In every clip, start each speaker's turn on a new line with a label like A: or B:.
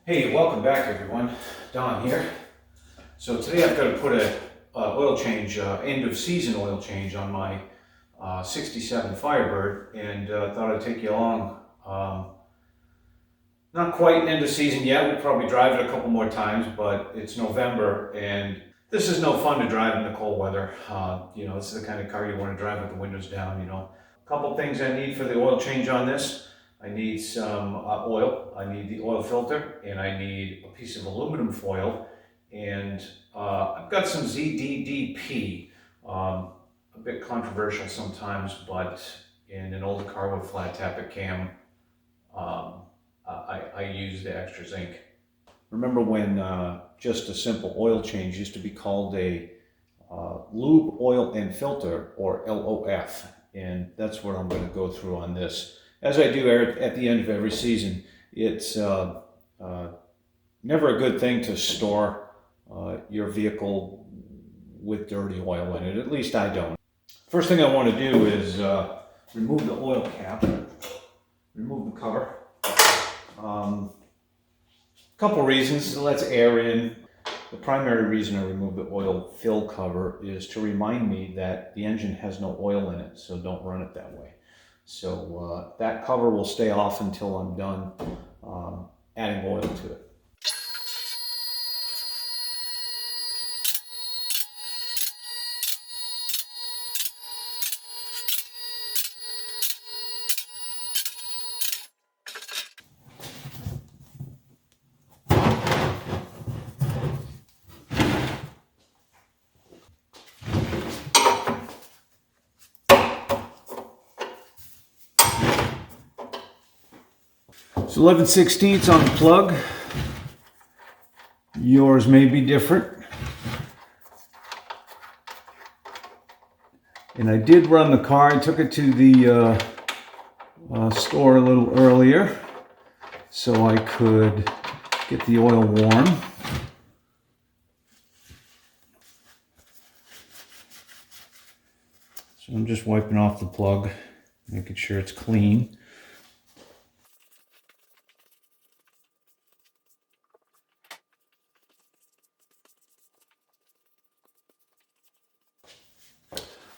A: Hey, welcome back everyone. Don here. So today I've got to put a oil change, end of season oil change on my 67 Firebird, and thought I'd take you along. Not quite end of season yet. We'll probably drive it a couple more times, but it's November and this is no fun to drive in the cold weather. This is the kind of car you want to drive with the windows down, A couple things I need for the oil change on this. I need some oil, I need the oil filter, and I need a piece of aluminum foil, and I've got some ZDDP, a bit controversial sometimes, but in an older car with flat tappet cam, I use the extra zinc. Remember when just a simple oil change used to be called a lube, oil, and filter, or LOF, and that's what I'm going to go through on this. As I do at the end of every season. It's never a good thing to store your vehicle with dirty oil in it. At least I don't. First thing I want to do is remove the oil cap, remove the cover. Couple reasons. It lets air in. The primary reason I remove the oil fill cover is to remind me that the engine has no oil in it, so don't run it that way. So that cover will stay off until I'm done adding oil to it. So 11/16 on the plug. Yours may be different. And I did run the car. I took it to the store a little earlier so I could get the oil warm. So I'm just wiping off the plug, making sure it's clean.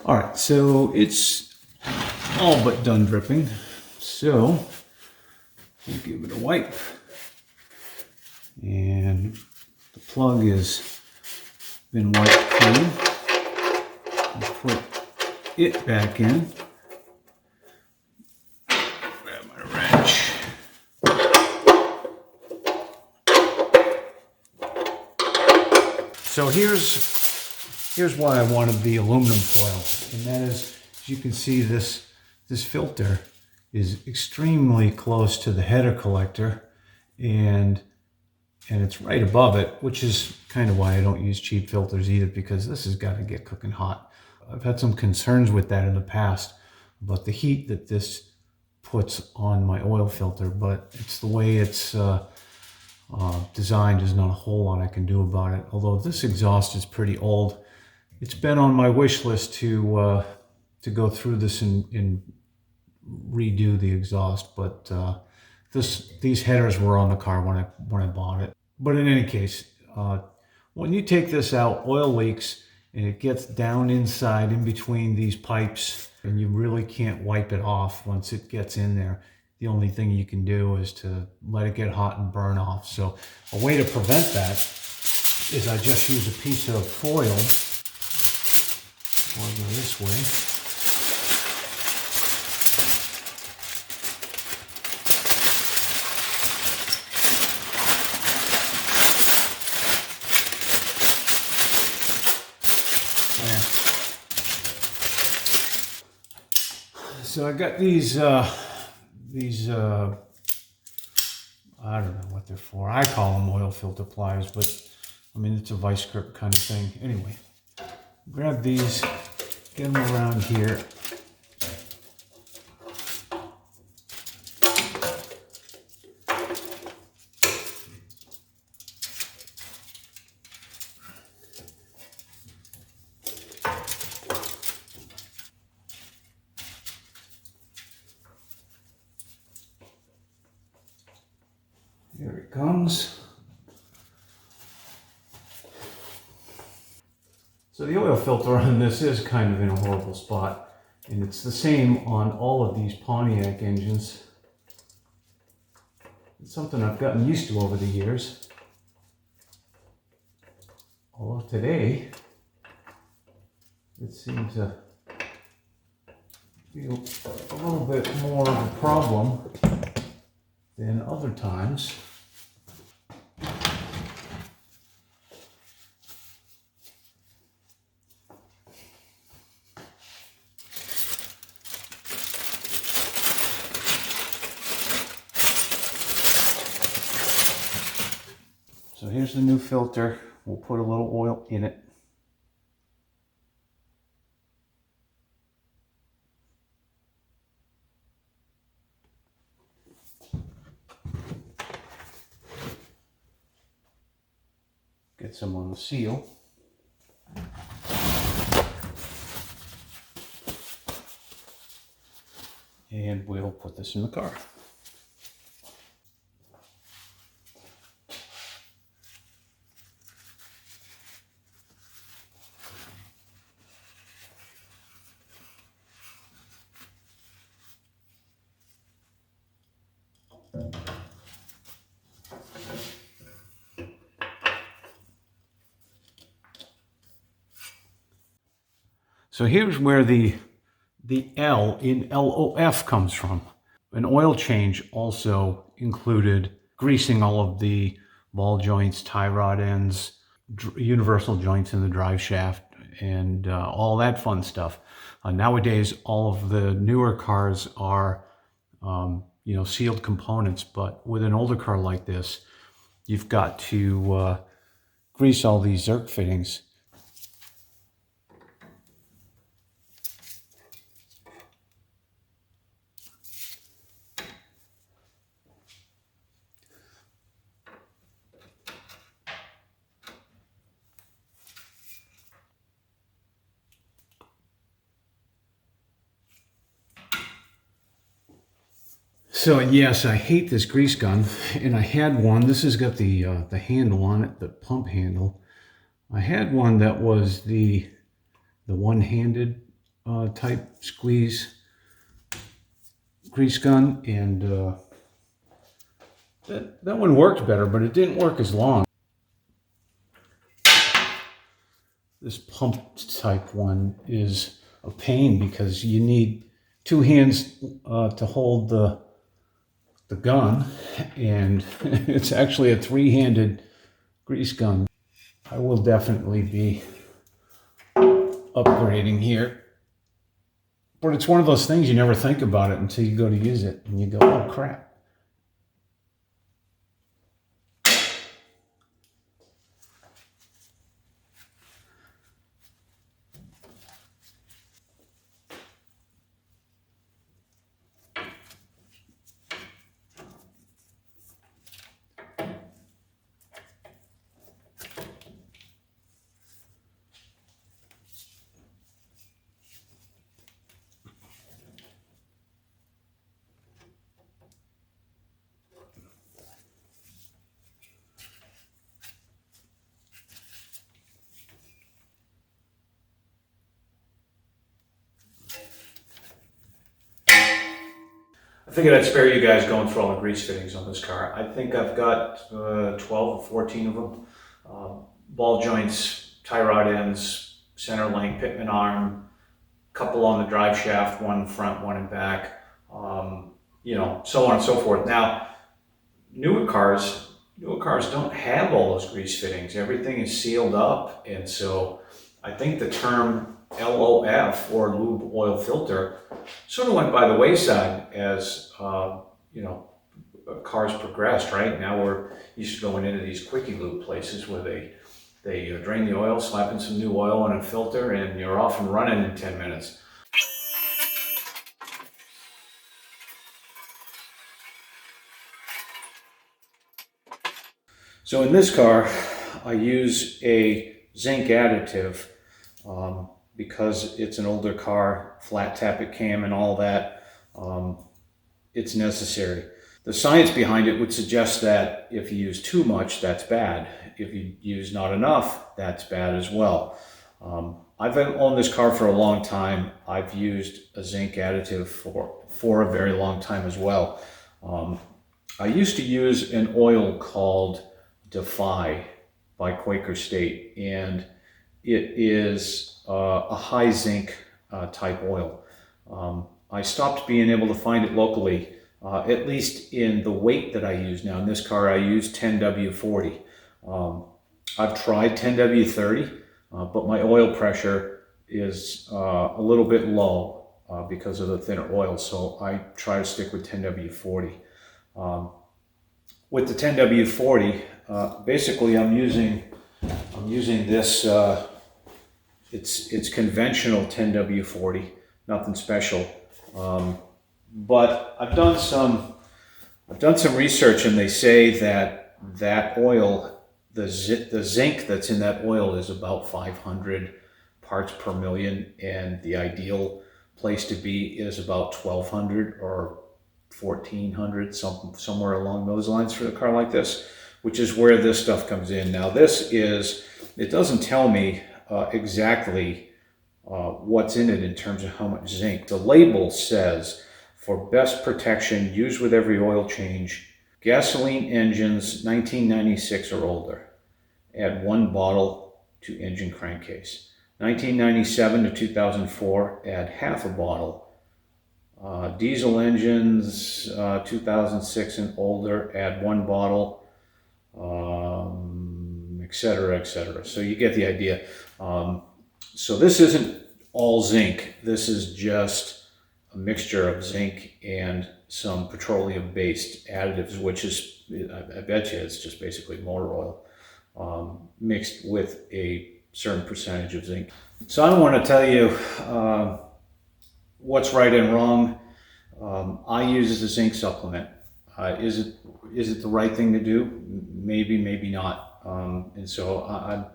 A: All right, so it's all but done dripping. So we'll give it a wipe. And the plug has been wiped clean. I'll put it back in. Grab my wrench. So here's why I wanted the aluminum foil, and that is, as you can see, this filter is extremely close to the header collector, and it's right above it, which is kind of why I don't use cheap filters either, because this has got to get cooking hot. I've had some concerns with that in the past about the heat that this puts on my oil filter, but it's the way it's designed. There's not a whole lot I can do about it, although this exhaust is pretty old. It's been on my wish list to go through this and redo the exhaust, but these headers were on the car when I bought it. But in any case, when you take this out, oil leaks and it gets down inside in between these pipes, and you really can't wipe it off once it gets in there. The only thing you can do is to let it get hot and burn off. So a way to prevent that is I just use a piece of foil. I'll go this way. There. So I got these I don't know what they're for. I call them oil filter pliers, but I mean, it's a vice grip kind of thing. Anyway, grab these, get them around here. Here it comes. So the oil filter on this is kind of in a horrible spot, and it's the same on all of these Pontiac engines. It's something I've gotten used to over the years. Although today, it seemed to be a little bit more of a problem than other times. So here's the new filter. We'll put a little oil in it. Get some on the seal. And we'll put this in the car. So here's where the L in LOF comes from. An oil change also included greasing all of the ball joints, tie rod ends, universal joints in the drive shaft, and all that fun stuff. Nowadays, all of the newer cars are sealed components, but with an older car like this, you've got to grease all these zerk fittings. So yes, I hate this grease gun, and I had one. This has got the handle on it, the pump handle. I had one that was the one-handed type squeeze grease gun, and that one worked better, but it didn't work as long. This pump type one is a pain because you need two hands to hold the gun, and it's actually a three-handed grease gun. I will definitely be upgrading here, but it's one of those things you never think about it until you go to use it and you go, oh crap. I figured I'd spare you guys going through all the grease fittings on this car. I think I've got 12 or 14 of them. Ball joints, tie rod ends, center link, pitman arm, couple on the drive shaft, one front, one in back, so on and so forth. Now, newer cars don't have all those grease fittings. Everything is sealed up, and so I think the term LOF, or lube oil filter, sort of went by the wayside as cars progressed. Right now, we're used to going into these quickie lube places where they drain the oil, slap in some new oil on a filter, and you're off and running in 10 minutes. So in this car, I use a Zinc additive because it's an older car, flat tappet cam and all that. It's necessary. The science behind it would suggest that if you use too much, that's bad. If you use not enough, that's bad as well. I've owned this car for a long time. I've used a zinc additive for a very long time as well. I used to use an oil called Defy by Quaker State, and it is a high zinc type oil. I stopped being able to find it locally, at least in the weight that I use now. In this car, I use 10W40. I've tried 10W30, but my oil pressure is a little bit low because of the thinner oil, so I try to stick with 10W40. With the 10W40, basically I'm using this. It's conventional 10W40, nothing special. But I've done some research, and they say that oil, the zinc that's in that oil is about 500 parts per million, and the ideal place to be is about 1200 or 1400, somewhere along those lines for a car like this, which is where this stuff comes in. Now it doesn't tell me exactly what's in it in terms of how much zinc. The label says, for best protection, use with every oil change, gasoline engines 1996 or older. Add 1 bottle to engine crankcase. 1997 to 2004, add half a bottle. Diesel engines 2006 and older, add 1 bottle, etc., etc. So you get the idea. So this isn't all zinc. This is just a mixture of zinc and some petroleum-based additives, which is, I bet you, it's just basically motor oil mixed with a certain percentage of zinc. So I don't want to tell you what's right and wrong. I use a zinc supplement. Is it the right thing to do? Maybe, maybe not. And so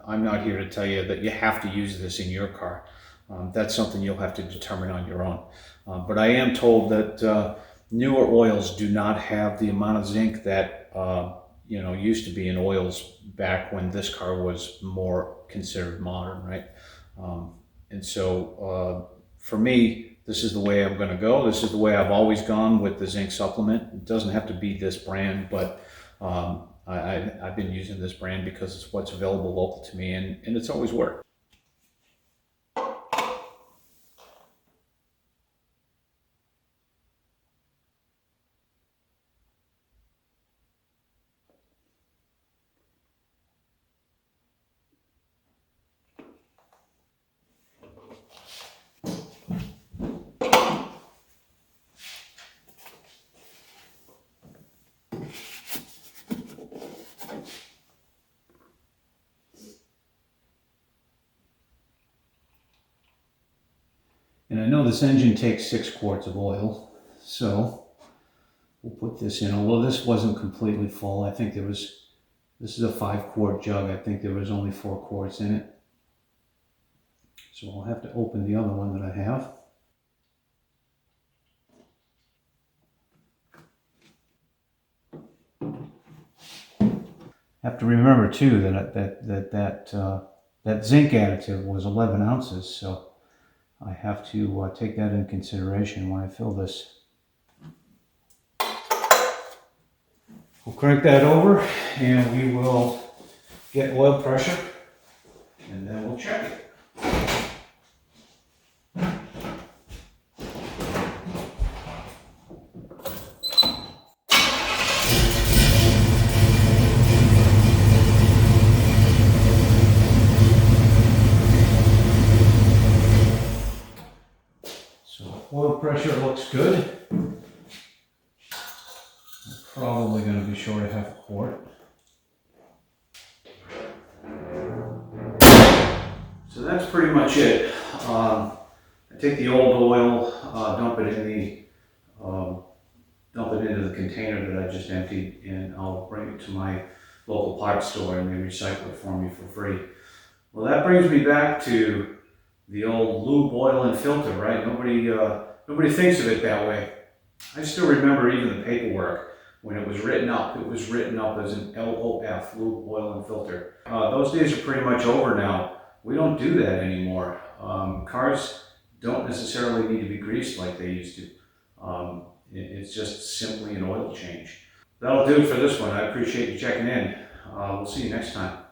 A: I'm not here to tell you that you have to use this in your car. That's something you'll have to determine on your own. But I am told that newer oils do not have the amount of zinc that used to be in oils back when this car was more considered modern, right? And so for me, this is the way I'm going to go. This is the way I've always gone with the zinc supplement. It doesn't have to be this brand, but I've been using this brand because it's what's available local to me, and it's always worked. And I know this engine takes 6 quarts of oil, so we'll put this in. Although this wasn't completely full, I think this is a 5-quart jug. I think there was only 4 quarts in it. So I'll have to open the other one that I have. Have to remember too that zinc additive was 11 ounces, so I have to take that in consideration when I fill this. We'll crank that over and we will get oil pressure and then we'll check it. Oil pressure looks good. I'm probably going to be short a half a quart. So that's pretty much it. I take the old oil, dump it into the container that I just emptied, and I'll bring it to my local parts store and they recycle it for me for free. Well, that brings me back to the old lube, oil, and filter, right? Nobody thinks of it that way. I still remember even the paperwork When it was written up as an LOF, lube, oil, and filter. Those days are pretty much over now. We don't do that anymore. Cars don't necessarily need to be greased like they used to. It's just simply an oil change. That'll do it for this one. I appreciate you checking in. We'll see you next time.